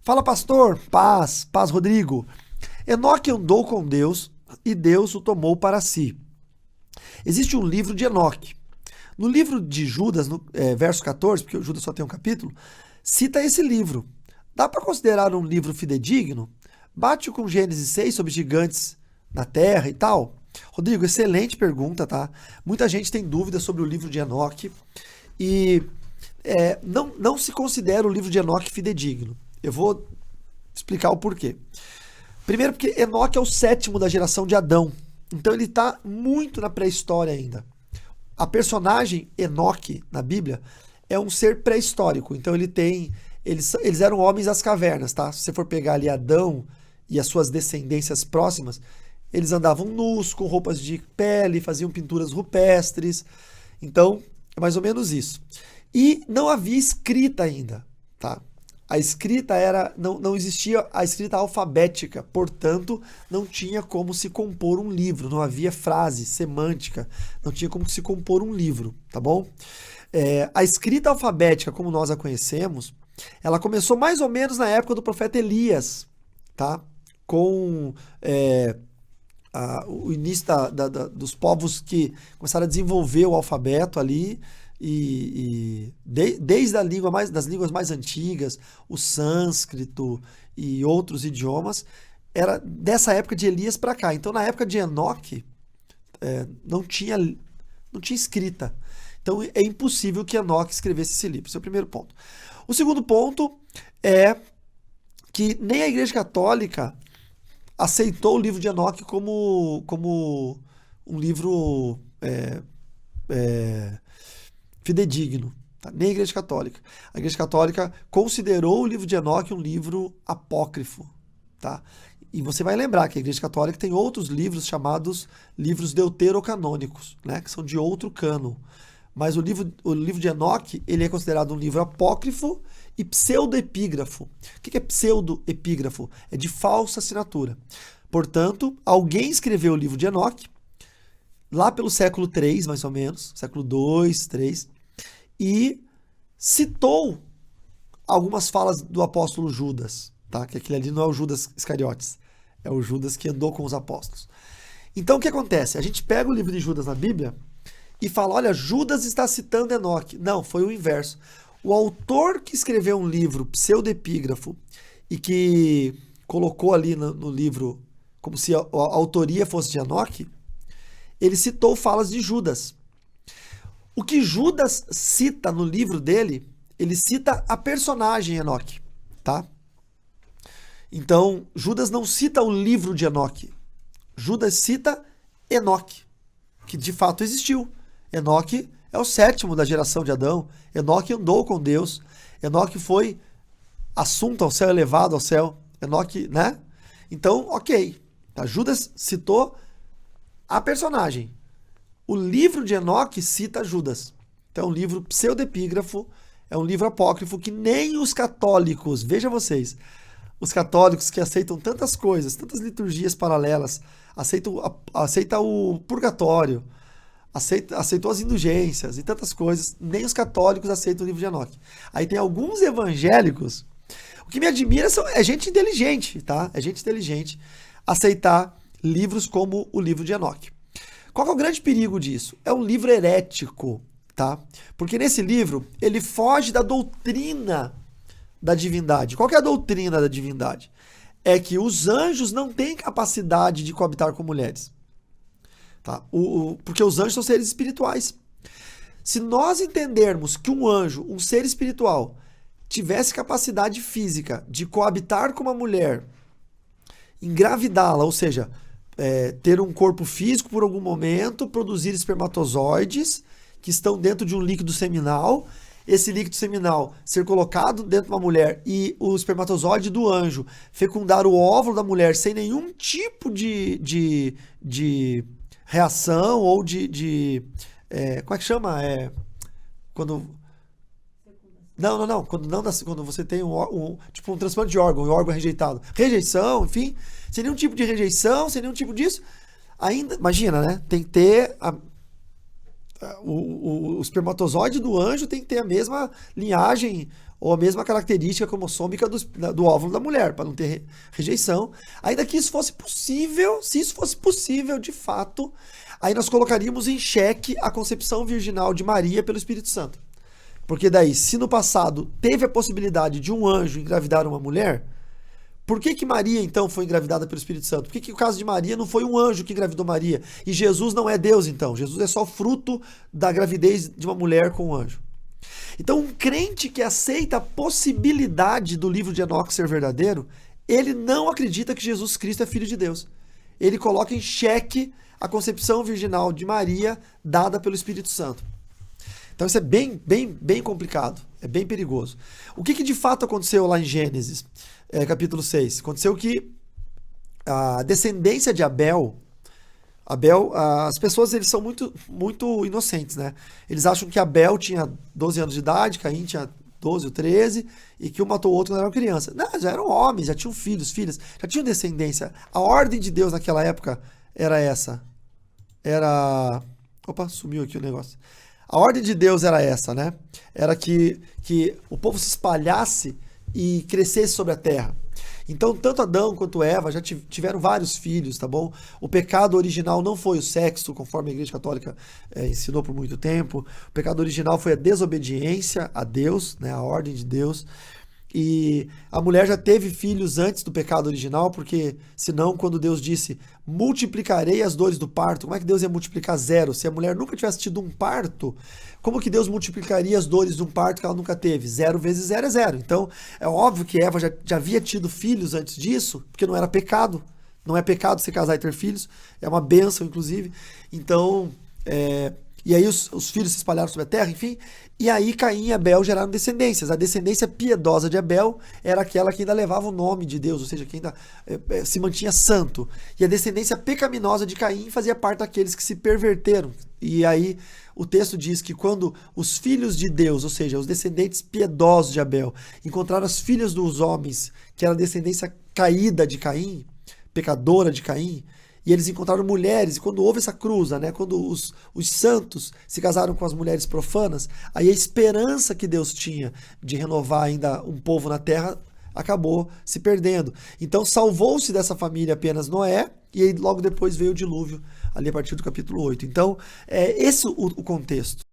Fala, pastor. Paz, paz, Rodrigo. Enoque andou com Deus e Deus o tomou para si. Existe um livro de Enoque. No livro de Judas, no verso 14, porque o Judas só tem um capítulo, cita esse livro. Dá para considerar um livro fidedigno? Bate com Gênesis 6 sobre gigantes na terra e tal? Rodrigo, excelente pergunta, tá? Muita gente tem dúvidas sobre o livro de Enoque e não se considera o livro de Enoque fidedigno. Eu vou explicar o porquê. Primeiro porque Enoque é o sétimo da geração de Adão. Então ele está muito na pré-história ainda. A personagem Enoque na Bíblia é um ser pré-histórico. Então eles eram homens das cavernas, tá? Se você for pegar ali Adão e as suas descendências próximas, eles andavam nus, com roupas de pele, faziam pinturas rupestres. Então, é mais ou menos isso. E não havia escrita ainda, tá? A escrita não existia a escrita alfabética, portanto, não tinha como se compor um livro, não havia frase, semântica, não tinha como se compor um livro, tá bom? A escrita alfabética, como nós a conhecemos, ela começou mais ou menos na época do profeta Elias, tá? Com o início dos povos que começaram a desenvolver o alfabeto ali, desde das línguas mais antigas, o sânscrito e outros idiomas, era dessa época de Elias para cá. Então, na época de Enoque, não tinha escrita. Então, é impossível que Enoque escrevesse esse livro. Esse é o primeiro ponto. O segundo ponto é que nem a Igreja Católica aceitou o livro de Enoque como um livro fidedigno, tá? Nem a Igreja Católica. A Igreja Católica considerou o livro de Enoque um livro apócrifo, tá? E você vai lembrar que a Igreja Católica tem outros livros chamados livros deuterocanônicos, né? Que são de outro cânon. Mas o livro de Enoque, ele é considerado um livro apócrifo e pseudoepígrafo. O que é pseudoepígrafo? É de falsa assinatura. Portanto, alguém escreveu o livro de Enoque, lá pelo século III, mais ou menos, século II, III, e citou algumas falas do apóstolo Judas, tá? Que aquele ali não é o Judas Iscariotes, é o Judas que andou com os apóstolos. Então, o que acontece? A gente pega o livro de Judas na Bíblia e fala, olha, Judas está citando Enoque. Não, foi o inverso. O autor que escreveu um livro pseudepígrafo e que colocou ali no livro como se a autoria fosse de Enoque, ele citou falas de Judas. O que Judas cita no livro dele, ele cita a personagem Enoque, tá? Então, Judas não cita o livro de Enoque. Judas cita Enoque, que de fato existiu. Enoque é o sétimo da geração de Adão. Enoque andou com Deus. Enoque foi assunto ao céu, elevado ao céu. Enoque, né? Então, ok. Tá? Judas citou a personagem. O livro de Enoque cita Judas. Então é um livro pseudepígrafo, é um livro apócrifo que nem os católicos, veja vocês, os católicos que aceitam tantas coisas, tantas liturgias paralelas, aceita o purgatório, aceitou as indulgências e tantas coisas, nem os católicos aceitam o livro de Enoque. Aí tem alguns evangélicos, o que me admira é gente inteligente, tá? É gente inteligente aceitar livros como o livro de Enoque. Qual que é o grande perigo disso? É um livro herético, tá? Porque nesse livro ele foge da doutrina da divindade. Qual que é a doutrina da divindade? É que os anjos não têm capacidade de coabitar com mulheres. Tá? Porque os anjos são seres espirituais. Se nós entendermos que um anjo, um ser espiritual, tivesse capacidade física de coabitar com uma mulher, engravidá-la, ou seja, ter um corpo físico por algum momento, produzir espermatozoides que estão dentro de um líquido seminal, esse líquido seminal ser colocado dentro de uma mulher e o espermatozoide do anjo fecundar o óvulo da mulher sem nenhum tipo de reação ou como é que chama? Quando... Não. Quando você tem tipo um transplante de órgão, um órgão rejeitado. Rejeição, enfim. Sem nenhum tipo de rejeição, sem nenhum tipo disso. Ainda, imagina, né? Tem que ter... o espermatozoide do anjo tem que ter a mesma linhagem ou a mesma característica cromossômica do óvulo da mulher, para não ter rejeição. Ainda que isso fosse possível, se isso fosse possível de fato, aí nós colocaríamos em xeque a concepção virginal de Maria pelo Espírito Santo. Porque daí, se no passado teve a possibilidade de um anjo engravidar uma mulher, por que Maria, então, foi engravidada pelo Espírito Santo? Por que o caso de Maria não foi um anjo que engravidou Maria? E Jesus não é Deus, então. Jesus é só fruto da gravidez de uma mulher com um anjo. Então, um crente que aceita a possibilidade do livro de Enoque ser verdadeiro, ele não acredita que Jesus Cristo é filho de Deus. Ele coloca em xeque a concepção virginal de Maria dada pelo Espírito Santo. Então isso é bem complicado, é bem perigoso. O que de fato aconteceu lá em Gênesis, capítulo 6? Aconteceu que a descendência de Abel, as pessoas eles são muito inocentes, né? Eles acham que Abel tinha 12 anos de idade, Caim tinha 12 ou 13, e que um matou o outro quando era criança. Não, já eram homens, já tinham filhos, filhas, já tinham descendência. A ordem de Deus naquela época era essa. Opa, sumiu aqui o negócio. A ordem de Deus era essa, né? Era que o povo se espalhasse e crescesse sobre a terra. Então, tanto Adão quanto Eva já tiveram vários filhos, tá bom? O pecado original não foi o sexo, conforme a Igreja Católica ensinou por muito tempo. O pecado original foi a desobediência a Deus, né? A ordem de Deus. E a mulher já teve filhos antes do pecado original, porque senão, quando Deus disse, multiplicarei as dores do parto, como é que Deus ia multiplicar zero? Se a mulher nunca tivesse tido um parto, como que Deus multiplicaria as dores de um parto que ela nunca teve? 0 vezes 0 é 0. Então, é óbvio que Eva já havia tido filhos antes disso, porque não era pecado. Não é pecado se casar e ter filhos, é uma bênção, inclusive. Então, e aí os filhos se espalharam sobre a terra, enfim. E aí Caim e Abel geraram descendências. A descendência piedosa de Abel era aquela que ainda levava o nome de Deus, ou seja, que ainda se mantinha santo. E a descendência pecaminosa de Caim fazia parte daqueles que se perverteram. E aí o texto diz que quando os filhos de Deus, ou seja, os descendentes piedosos de Abel, encontraram as filhas dos homens, que era a descendência caída de Caim, pecadora de Caim, e eles encontraram mulheres, e quando houve essa cruza, né, quando os santos se casaram com as mulheres profanas, aí a esperança que Deus tinha de renovar ainda um povo na terra acabou se perdendo. Então salvou-se dessa família apenas Noé, e aí logo depois veio o dilúvio, ali a partir do capítulo 8. Então, esse o contexto.